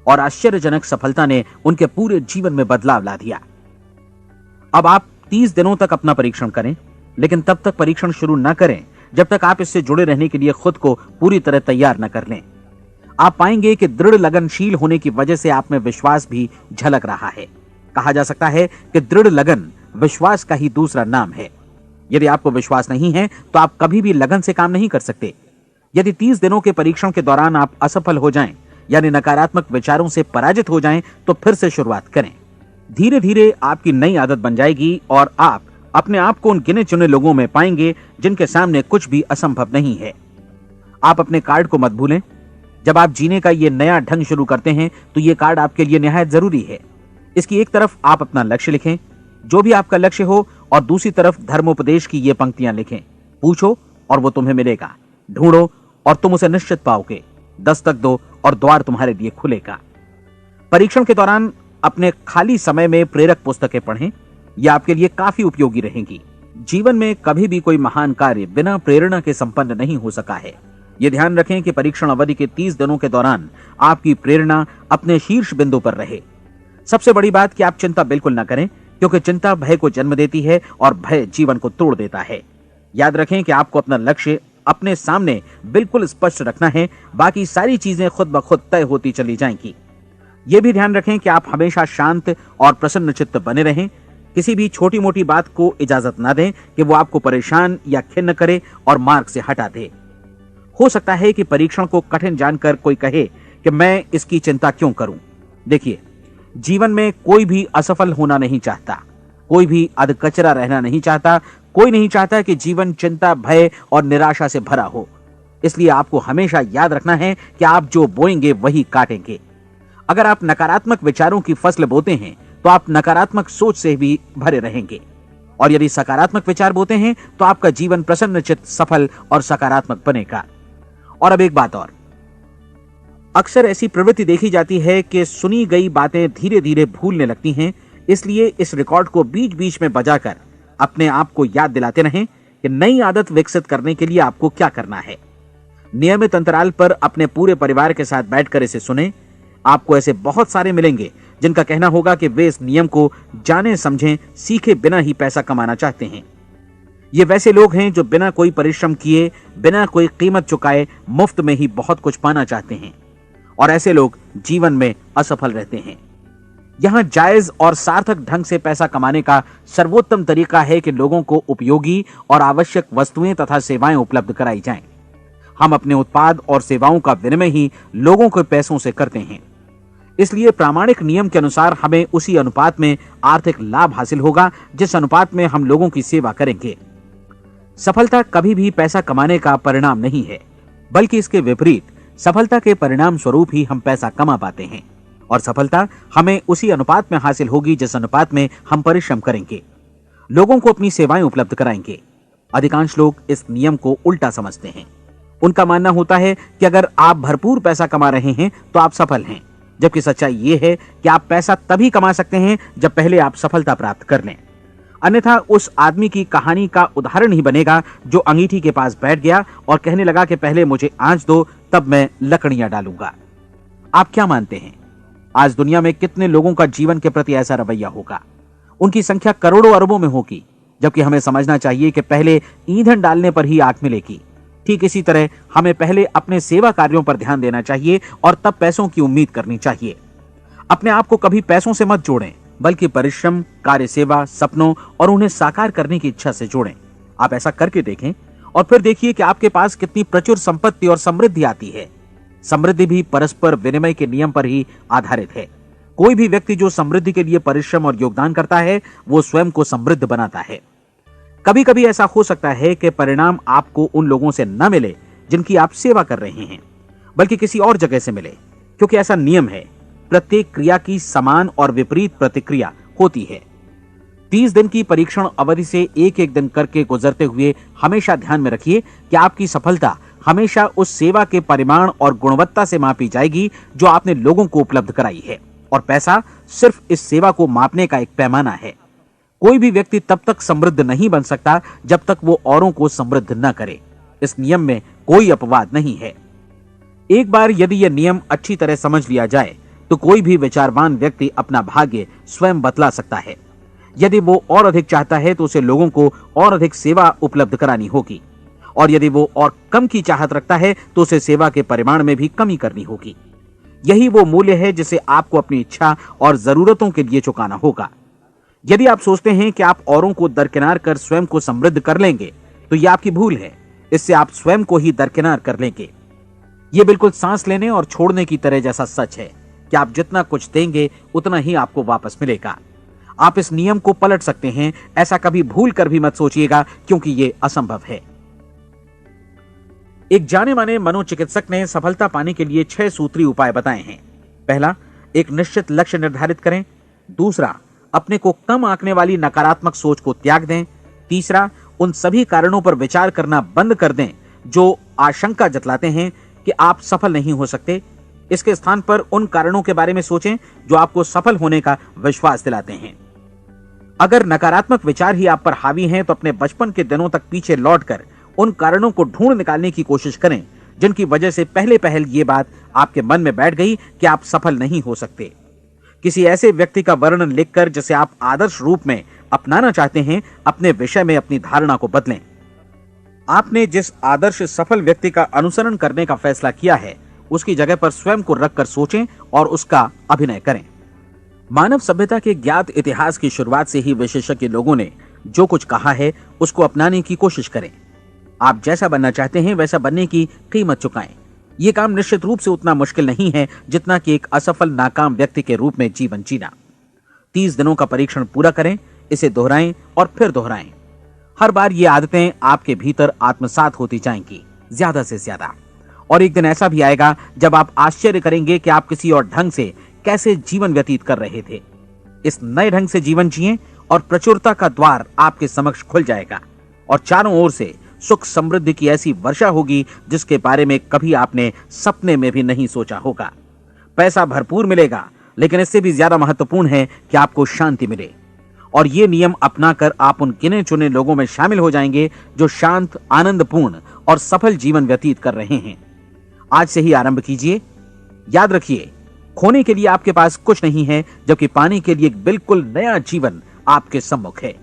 और आश्चर्यजनक सफलता ने उनके पूरे जीवन में बदलाव ला दिया। अब आप 30 दिनों तक अपना परीक्षण करें, लेकिन तब तक परीक्षण शुरू न करें जब तक आप इससे जुड़े रहने के लिए खुद को पूरी तरह तैयार न कर लें। आप पाएंगे कि दृढ़ लगनशील होने की वजह से आप में विश्वास भी झलक रहा है। कहा जा सकता है कि दृढ़ लगन विश्वास का ही दूसरा नाम है। यदि आपको विश्वास नहीं है तो आप कभी भी लगन से काम नहीं कर सकते। यदि 30 दिनों के परीक्षण के दौरान आप असफल हो जाएं, यानी नकारात्मक विचारों से पराजित हो जाएं, तो फिर से शुरुआत करें। धीरे धीरे आपकी नई आदत बन जाएगी और आप अपने आप को उन गिने चुने लोगों में पाएंगे जिनके सामने कुछ भी असंभव नहीं है। आप अपने कार्ड को मत भूलें। जब आप जीने का ये नया ढंग शुरू करते हैं तो ये कार्ड आपके लिए निहायत जरूरी है। इसकी एक तरफ आप अपना लक्ष्य लिखें, जो भी आपका लक्ष्य हो, और दूसरी तरफ धर्मोपदेश की ये पंक्तियां लिखें। पूछो और वो तुम्हें मिलेगा, ढूंढो और तुम उसे निश्चित पाओगे, दस्तक दो और द्वार तुम्हारे लिए खुलेगा। परीक्षण के दौरान अपने खाली समय में प्रेरक पुस्तकें पढ़ें, यह आपके लिए काफी उपयोगी रहेंगी। जीवन में कभी भी कोई महान कार्य बिना प्रेरणा के संपन्न नहीं हो सका है। यह ध्यान रखें कि परीक्षण अवधि के 30 दिनों के दौरान आपकी प्रेरणा अपने शीर्ष बिंदु पर रहे। सबसे बड़ी बात कि आप चिंता बिल्कुल न करें, क्योंकि चिंता भय को जन्म देती है और भय जीवन को तोड़ देता है। याद रखें कि आपको अपना लक्ष्य अपने सामने बिल्कुल स्पष्ट रखना है, बाकी सारी चीजें खुद ब खुद तय होती चली जाएंगी। यह भी ध्यान रखें कि आप हमेशा शांत और प्रसन्न चित्त बने रहें। किसी भी छोटी मोटी बात को इजाजत ना दें कि वो आपको परेशान या खिन्न करे और मार्ग से हटा दे। हो सकता है कि परीक्षण को कठिन जानकर कोई कहे कि मैं इसकी चिंता क्यों करूं। देखिए, जीवन में कोई भी असफल होना नहीं चाहता, कोई भी अधकचरा रहना नहीं चाहता, कोई नहीं चाहता कि जीवन चिंता, भय और निराशा से भरा हो। इसलिए आपको हमेशा याद रखना है कि आप जो बोएंगे वही काटेंगे। अगर आप नकारात्मक विचारों की फसल बोते हैं तो आप नकारात्मक सोच से भी भरे रहेंगे, और यदि सकारात्मक विचार बोते हैं तो आपका जीवन प्रसन्नचित्त, सफल और सकारात्मक बनेगा। और अब एक बात और, अक्सर ऐसी प्रवृत्ति देखी जाती है कि सुनी गई बातें धीरे धीरे भूलने लगती हैं। इसलिए इस रिकॉर्ड को बीच बीच में बजाकर अपने आप को याद दिलाते रहें कि नई आदत विकसित करने के लिए आपको क्या करना है। नियमित अंतराल पर अपने पूरे परिवार के साथ बैठकर इसे सुने। आपको ऐसे बहुत सारे मिलेंगे जिनका कहना होगा कि वे इस नियम को जाने समझें सीखे बिना ही पैसा कमाना चाहते हैं। ये वैसे लोग हैं जो बिना कोई परिश्रम किए, बिना कोई कीमत चुकाए मुफ्त में ही बहुत कुछ पाना चाहते हैं, और ऐसे लोग जीवन में असफल रहते हैं। यहां जायज और सार्थक ढंग से पैसा कमाने का सर्वोत्तम तरीका है कि लोगों को उपयोगी और आवश्यक वस्तुएं तथा सेवाएं उपलब्ध कराई जाएं। हम अपने उत्पाद और सेवाओं का विनिमय ही लोगों के पैसों से करते हैं। इसलिए प्रामाणिक नियम के अनुसार हमें उसी अनुपात में आर्थिक लाभ हासिल होगा जिस अनुपात में हम लोगों की सेवा करेंगे। सफलता कभी भी पैसा कमाने का परिणाम नहीं है, बल्कि इसके विपरीत सफलता के परिणाम स्वरूप ही हम पैसा कमा पाते हैं, और सफलता हमें उसी अनुपात में हासिल होगी जिस अनुपात में हम परिश्रम करेंगे, लोगों को अपनी सेवाएं उपलब्ध कराएंगे। अधिकांश लोग इस नियम को उल्टा समझते हैं। उनका मानना होता है कि अगर आप भरपूर पैसा कमा रहे हैं तो आप सफल हैं, जबकि सच्चाई यह है कि आप पैसा तभी कमा सकते हैं जब पहले आप सफलता प्राप्त कर लें। अन्यथा उस आदमी की कहानी का उदाहरण ही बनेगा जो अंगीठी के पास बैठ गया और कहने लगा कि पहले मुझे आंच दो, तब मैं लकड़ियां डालूंगा। आप क्या मानते हैं, आज दुनिया में कितने लोगों का जीवन के प्रति ऐसा रवैया होगा? उनकी संख्या करोड़ों अरबों में होगी, जबकि हमें समझना चाहिए कि पहले ईंधन डालने पर ही आग मिलेगी। ठीक इसी तरह हमें पहले अपने सेवा कार्यों पर ध्यान देना चाहिए और तब पैसों की उम्मीद करनी चाहिए। अपने आप को कभी पैसों से मत जोड़ें, बल्कि परिश्रम, कार्य सेवा, सपनों और उन्हें साकार करने की इच्छा से जोड़ें। आप ऐसा करके देखें और फिर देखिए कि आपके पास कितनी प्रचुर संपत्ति और समृद्धि आती है। समृद्धि भी परस्पर विनिमय के नियम पर ही आधारित है। कोई भी व्यक्ति जो समृद्धि के लिए परिश्रम और योगदान करता है, वो स्वयं को समृद्ध बनाता है। कभी कभी ऐसा हो सकता है कि परिणाम आपको उन लोगों से न मिले जिनकी आप सेवा कर रहे हैं, बल्कि किसी और जगह से मिले, क्योंकि ऐसा नियम है। प्रत्येक क्रिया की समान और विपरीत प्रतिक्रिया होती है। 30 दिन की परीक्षण अवधि से एक एक दिन करके गुजरते हुए हमेशा ध्यान में रखिए कि आपकी सफलता हमेशा उस सेवा के परिमाण और गुणवत्ता से मापी जाएगी जो आपने लोगों को उपलब्ध कराई है, और पैसा सिर्फ इस सेवा को मापने का एक पैमाना है। कोई भी व्यक्ति तब तक समृद्ध नहीं बन सकता जब तक वो औरों को समृद्ध न करे। इस नियम में कोई अपवाद नहीं है। एक बार यदि यह नियम अच्छी तरह समझ लिया जाए तो कोई भी विचारवान व्यक्ति अपना भाग्य स्वयं बतला सकता है। यदि वो और अधिक चाहता है तो उसे लोगों को और अधिक सेवा उपलब्ध करानी होगी, और यदि वो और कम की चाहत रखता है तो उसे सेवा के परिमाण में भी कमी करनी होगी। यही वो मूल्य है जिसे आपको अपनी इच्छा और जरूरतों के लिए चुकाना होगा। यदि आप सोचते हैं कि आप औरों को दरकिनार कर स्वयं को समृद्ध कर लेंगे तो यह आपकी भूल है। इससे आप स्वयं को ही दरकिनार कर लेंगे। यह बिल्कुल सांस लेने और छोड़ने की तरह जैसा सच है कि आप जितना कुछ देंगे उतना ही आपको वापस मिलेगा। आप इस नियम को पलट सकते हैं, ऐसा कभी भूल कर भी मत सोचिएगा, क्योंकि यह असंभव है। एक जाने माने मनोचिकित्सक ने सफलता पाने के लिए 6 सूत्री उपाय बताए हैं। पहला, एक निश्चित लक्ष्य निर्धारित करें। दूसरा, अपने को कम आंकने वाली नकारात्मक सोच को त्याग दें। तीसरा, उन सभी कारणों पर विचार करना बंद कर दें जो आशंका जतलाते हैं कि आप सफल नहीं हो सकते। इसके स्थान पर उन कारणों के बारे में सोचें जो आपको सफल होने का विश्वास दिलाते हैं। अगर नकारात्मक विचार ही आप पर हावी हैं तो अपने बचपन के दिनों तक पीछे लौटकर उन कारणों को ढूंढ निकालने की कोशिश करें जिनकी वजह से पहले पहल ये बात आपके मन में बैठ गई कि आप सफल नहीं हो सकते। किसी ऐसे व्यक्ति का वर्णन लिखकर जिसे आप आदर्श रूप में अपनाना चाहते हैं, अपने विषय में अपनी धारणा को बदलें। आपने जिस आदर्श सफल व्यक्ति का अनुसरण करने का फैसला किया है उसकी जगह पर स्वयं को रखकर सोचें और उसका अभिनय करें। मानव सभ्यता के ज्ञात इतिहास की शुरुआत से ही विशेषज्ञ लोगों ने जो कुछ कहा है उसको अपनाने की कोशिश करें। आप जैसा बनना चाहते हैं वैसा बनने की कीमत चुकाएं। यह काम निश्चित रूप से उतना मुश्किल नहीं है जितना कि एक असफल नाकाम व्यक्ति के रूप में जीवन जीना। 30 दिनों का परीक्षण पूरा करें, इसे दोहराएं और फिर दोहराएं। हर बार ये आदतें आपके भीतर आत्मसात होती जाएंगी, ज्यादा से ज्यादा। और एक दिन ऐसा भी आएगा जब आप आश्चर्य करेंगे कि आप किसी और ढंग से कैसे जीवन व्यतीत कर रहे थे। इस नए ढंग से जीवन जिएं और प्रचुरता का द्वार आपके समक्ष खुल जाएगा और चारों ओर से सुख समृद्धि की ऐसी वर्षा होगी जिसके बारे में कभी आपने सपने में भी नहीं सोचा होगा। पैसा भरपूर मिलेगा, लेकिन इससे भी ज्यादा महत्वपूर्ण है कि आपको शांति मिले। और ये नियम अपनाकर आप उन गिने चुने लोगों में शामिल हो जाएंगे जो शांत, आनंदपूर्ण और सफल जीवन व्यतीत कर रहे हैं। आज से ही आरंभ कीजिए। याद रखिए, खोने के लिए आपके पास कुछ नहीं है, जबकि पाने के लिए एक बिल्कुल नया जीवन आपके सम्मुख है।